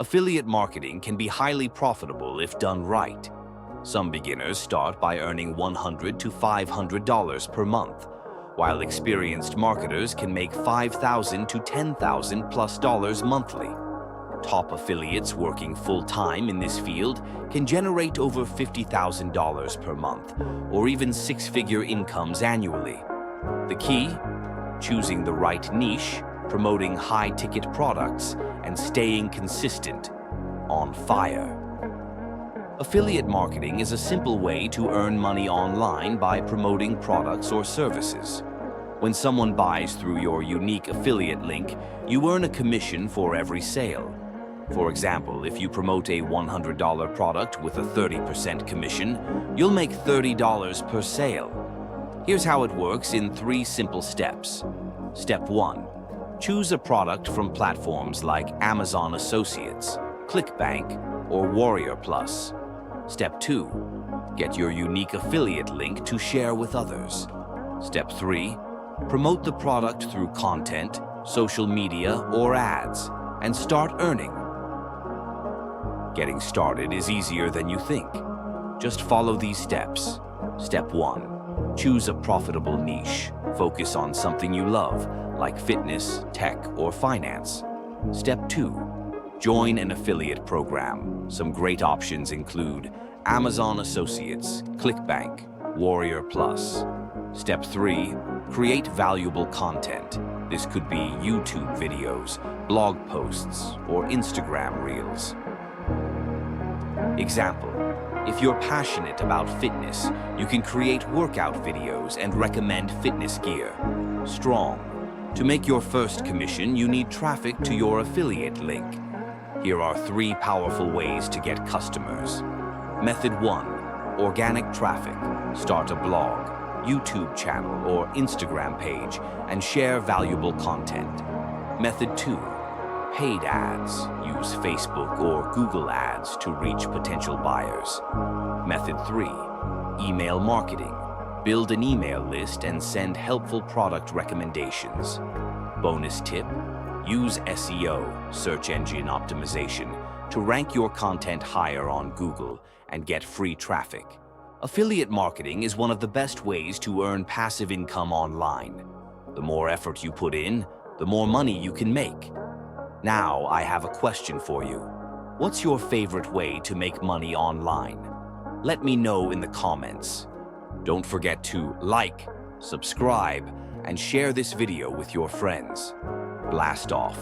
Affiliate marketing can be highly profitable if done right. Some beginners start by earning $100 to $500 per month, while experienced marketers can make $5,000 to $10,000 plus dollars monthly. Top affiliates working full-time in this field can generate over $50,000 per month, or even six-figure incomes annually. The key? Choosing the right niche, promoting high-ticket products, and staying consistent, on fire. Affiliate marketing is a simple way to earn money online by promoting products or services. When someone buys through your unique affiliate link, you earn a commission for every sale. For example, if you promote a $100 product with a 30% commission, you'll make $30 per sale. Here's how it works in 3 simple steps. Step 1. Choose a product from platforms like Amazon Associates, ClickBank, or Warrior Plus. Step 2. Get your unique affiliate link to share with others. Step 3. Promote the product through content, social media, or ads, and start earning. Getting started is easier than you think. Just follow these steps. Step 1. Choose a profitable niche. Focus on something you love, like fitness, tech, or finance. Step 2. Join an affiliate program. Some great options include Amazon Associates, ClickBank, Warrior Plus. Step 3. Create valuable content. This could be YouTube videos, blog posts, or Instagram Reels. Example: if you're passionate about fitness, you can create workout videos and recommend fitness gear. Strong. To make your first commission, you need traffic to your affiliate link. Here are 3 powerful ways to get customers. Method 1. Organic traffic. Start a blog, YouTube channel, or Instagram page and share valuable content. Method 2. Paid ads. Use Facebook or Google ads to reach potential buyers. Method 3. Email marketing. Build an email list and send helpful product recommendations. Bonus tip: use SEO, search engine optimization, to rank your content higher on Google and get free traffic. Affiliate marketing is one of the best ways to earn passive income online. The more effort you put in, the more money you can make. Now, I have a question for you. What's your favorite way to make money online? Let me know in the comments. Don't forget to like, subscribe, and share this video with your friends. Blast off.